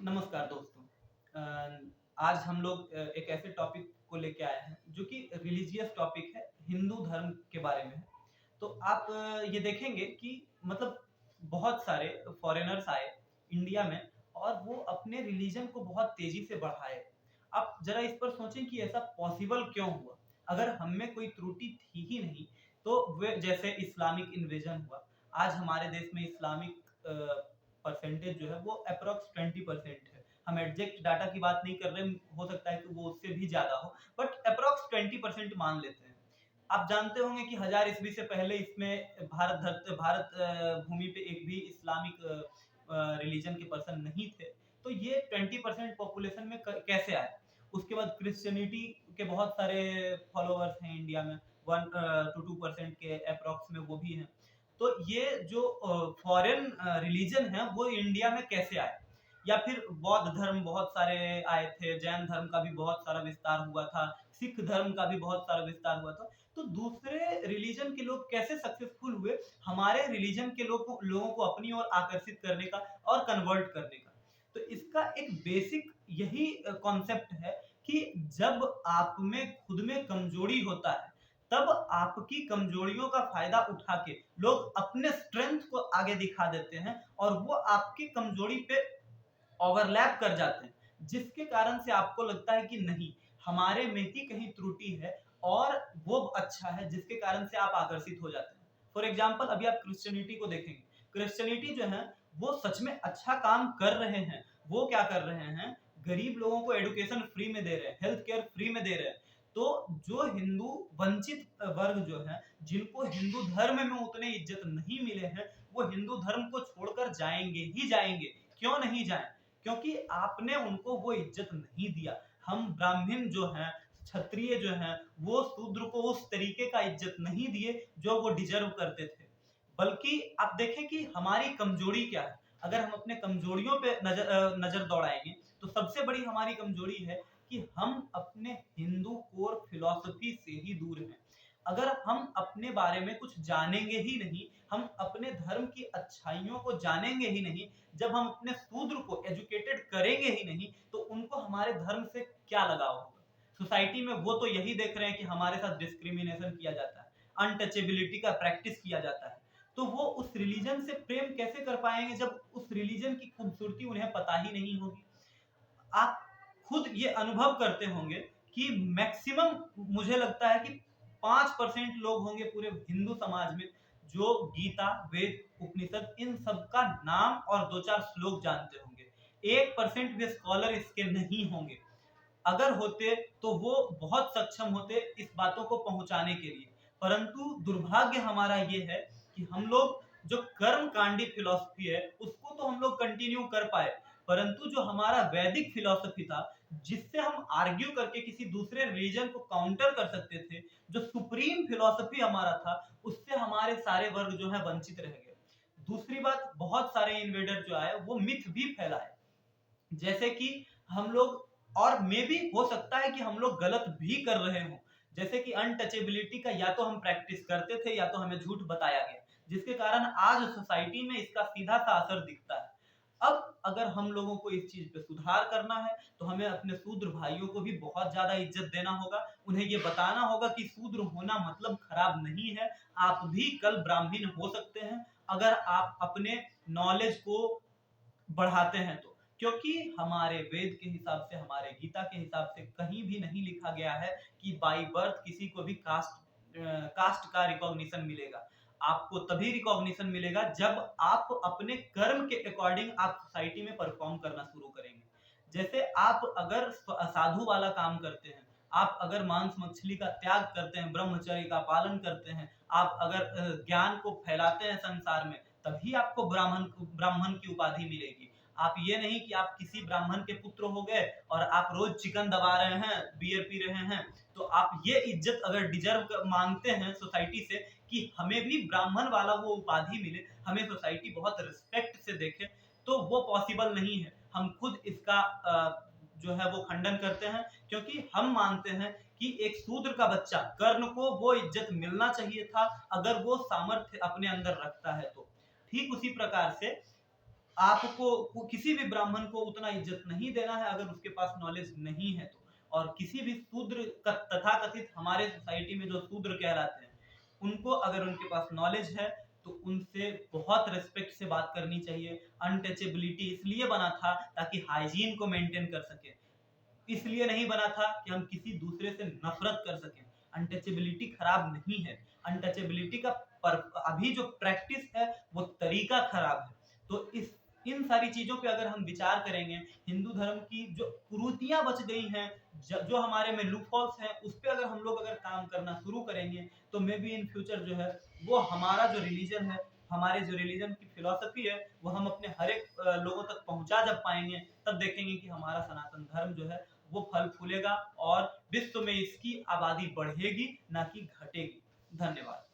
नमस्कार दोस्तों। आज हम लोग एक ऐसे टॉपिक को लेके आए हैं जो कि रिलीजियस टॉपिक है, हिंदू धर्म के बारे में है। तो आप ये देखेंगे कि मतलब बहुत सारे फॉरेनर्स आए इंडिया में और वो अपने रिलीजन को बहुत तेजी से बढ़ाए। आप जरा इस पर सोचें कि ऐसा पॉसिबल क्यों हुआ? अगर हम में कोई त्रुटि थी ही नहीं, तो वे जैसे इस्लामिक इन्वेजन हुआ, आज हमारे देश में इस्लामिक परसेंटेज जो है वो अप्रॉक्स 20% है। हम एग्जैक्ट डाटा की बात नहीं कर रहे, हो सकता है कि वो उससे भी ज़्यादा हो, बट अप्रॉक्स 20% मान लेते हैं। आप जानते होंगे कि 1000 ईस्वी से पहले इसमें भारत भूमि पे एक भी इस्लामिक रिलीजन के पर्सन नहीं थे। तो ये 20% पॉपुलेशन में कैसे आए? उसके बाद क्रिश्चियनिटी के बहुत सारे फॉलोअर्स हैं इंडिया में, 1 टू 2% के अप्रॉक्स में वो भी हैं। तो ये जो फॉरेन रिलीजन है वो इंडिया में कैसे आए? या फिर बौद्ध धर्म बहुत सारे आए थे, जैन धर्म का भी बहुत सारा विस्तार हुआ था, सिख धर्म का भी बहुत सारा विस्तार हुआ था। तो दूसरे रिलीजन के लोग कैसे सक्सेसफुल हुए हमारे रिलीजन के लोगों को अपनी ओर आकर्षित करने का और कन्वर्ट करने का? तो इसका एक बेसिक यही कॉन्सेप्ट है कि जब आप में खुद में कमजोरी होता है, तब आपकी कमजोरियों का फायदा उठा के लोग अपने स्ट्रेंथ को आगे दिखा देते हैं और वो आपकी कमजोरी पे ओवरलैप कर जाते हैं, जिसके कारण से आपको लगता है कि नहीं, हमारे में ही कहीं त्रुटि है और वो अच्छा है, जिसके कारण से आप आकर्षित हो जाते हैं। फॉर एग्जाम्पल अभी आप क्रिश्चियनिटी को देखेंगे, क्रिश्चियनिटी जो है वो सच में अच्छा काम कर रहे हैं। वो क्या कर रहे हैं, गरीब लोगों को एडुकेशन फ्री में दे रहे हैं, हेल्थ केयर फ्री में दे रहे हैं। तो जो हिंदू वंचित वर्ग जो है, जिनको हिंदू धर्म में उतने इज्जत नहीं मिले हैं, वो हिंदू धर्म को छोड़कर जाएंगे ही जाएंगे। क्यों नहीं जाए? क्योंकि आपने उनको वो इज्जत नहीं दिया। हम ब्राह्मण जो हैं, क्षत्रिय जो हैं, वो शूद्र को उस तरीके का इज्जत नहीं दिए जो वो डिजर्व करते थे। बल्कि आप देखें कि हमारी कमजोरी क्या है। अगर हम अपने कमजोरियों पे नजर दौड़ाएंगे, तो सबसे बड़ी हमारी कमजोरी है कि हम अपने हिंदू कोर फिलॉसफी से ही दूर हैं। अगर हम अपने बारे में कुछ जानेंगे ही नहीं, हम अपने धर्म की अच्छाइयों को जानेंगे ही नहीं, जब हम अपने शूद्र को एजुकेटेड करेंगे ही नहीं, तो उनको हमारे धर्म से क्या लगाव होगा? सोसाइटी में वो तो यही देख रहे हैं कि हमारे साथ डिस्क्रिमिनेशन किया जाता है, अनटचेबिलिटी का प्रैक्टिस किया जाता है। तो वो उस रिलीजन से प्रेम कैसे कर पाएंगे जब उस रिलीजन की खूबसूरती उन्हें पता ही नहीं होगी? आप खुद ये अनुभव करते होंगे कि मैक्सिमम, मुझे लगता है कि 5% लोग होंगे पूरे हिंदू समाज में जो गीता, वेद, उपनिषद इन सब का नाम और दो चार श्लोक जानते होंगे। 1% भी स्कॉलर इसके नहीं होंगे। अगर होते तो वो बहुत सक्षम होते इस बातों को पहुंचाने के लिए। परंतु दुर्भाग्य हमारा ये है कि हम लोग जो कर्म कांडी फिलॉसफी है उसको तो हम लोग कंटिन्यू कर पाए, परंतु जो हमारा वैदिक फिलॉसफी था, जिससे हम आर्ग्यू करके किसी दूसरे रिलीजन को काउंटर कर सकते थे, जो सुप्रीम फिलॉसफी हमारा था, उससे हमारे सारे वर्ग जो है वंचित रह गए। दूसरी बात, बहुत सारे इन्वेडर जो आए वो मिथ भी फैलाए, जैसे कि हम लोग, और मे भी हो सकता है कि हम लोग गलत भी कर रहे हों, जैसे कि अनटचेबिलिटी का या तो हम प्रैक्टिस करते थे या तो हमें झूठ बताया गया, जिसके कारण आज सोसाइटी में इसका सीधा सा असर दिखता है। अब अगर हम लोगों को इस चीज पे सुधार करना है, तो हमें अपने शूद्र भाइयों को भी बहुत ज्यादा इज्जत देना होगा। उन्हें ये बताना होगा कि शूद्र होना मतलब खराब नहीं है, आप भी कल ब्राह्मण हो सकते हैं, अगर आप अपने नॉलेज को बढ़ाते हैं तो। क्योंकि हमारे वेद के हिसाब से, हमारे गीता के हिसाब से कहीं भी नहीं लिखा गया है कि बाय बर्थ किसी को भी कास्ट का रिकॉग्निशन मिलेगा। आपको तभी रिकॉग्निशन मिलेगा जब आप अपने कर्म के अकॉर्डिंग आप सोसाइटी में परफॉर्म करना शुरू करेंगे। जैसे आप अगर साधु वाला काम करते हैं, आप अगर मांस मछली का त्याग करते हैं, ब्रह्मचर्य का पालन करते हैं, आप अगर ज्ञान को फैलाते हैं संसार में, तभी आपको ब्राह्मण की उपाधि मिलेगी। आप ये नहीं कि आप किसी ब्राह्मण के पुत्र हो गए और आप रोज चिकन दबा रहे हैं, बियर पी रहे हैं, तो आप ये इज्जत अगर डिजर्व मांगते हैं सोसाइटी से कि हमें भी ब्राह्मण वाला वो उपाधि मिले, हमें सोसाइटी बहुत रिस्पेक्ट से देखे, तो वो पॉसिबल नहीं है। हम खुद इसका जो है वो खंडन करते हैं, क्योंकि हम मानते हैं कि एक शूद्र का बच्चा कर्ण को वो इज्जत मिलना चाहिए था, अगर वो सामर्थ्य अपने अंदर रखता है तो। ठीक उसी प्रकार से आपको किसी भी ब्राह्मण को उतना इज्जत नहीं देना है अगर उसके पास नॉलेज नहीं है तो। और किसी भी शूद्र तथाकथित हमारे सोसाइटी में जो शूद्र कहलाते हैं, उनको अगर उनके पास नॉलेज है तो उनसे बहुत रिस्पेक्ट से बात करनी चाहिए। अनटचेबिलिटी इसलिए बना था ताकि हाइजीन को मेंटेन कर सके, इसलिए नहीं बना था कि हम किसी दूसरे से नफरत कर सकें। अनटचेबिलिटी खराब नहीं है, अनटचेबिलिटी का अभी जो प्रैक्टिस है वो तरीका खराब है। तो इन सारी चीजों पे अगर हम विचार करेंगे, हिंदू धर्म की जो कुरीतियां बच गई हैं, जो हमारे में लूपहोल्स हैं, उस पर अगर हम लोग अगर काम करना शुरू करेंगे तो मे बी इन फ्यूचर जो है वो हमारा जो रिलीजन है, हमारे जो रिलीजन की फिलॉसफी है, वो हम अपने हर एक लोगों तक पहुंचा जब पाएंगे, तब देखेंगे कि हमारा सनातन धर्म जो है वो फल फूलेगा और विश्व में इसकी आबादी बढ़ेगी, ना कि घटेगी। धन्यवाद।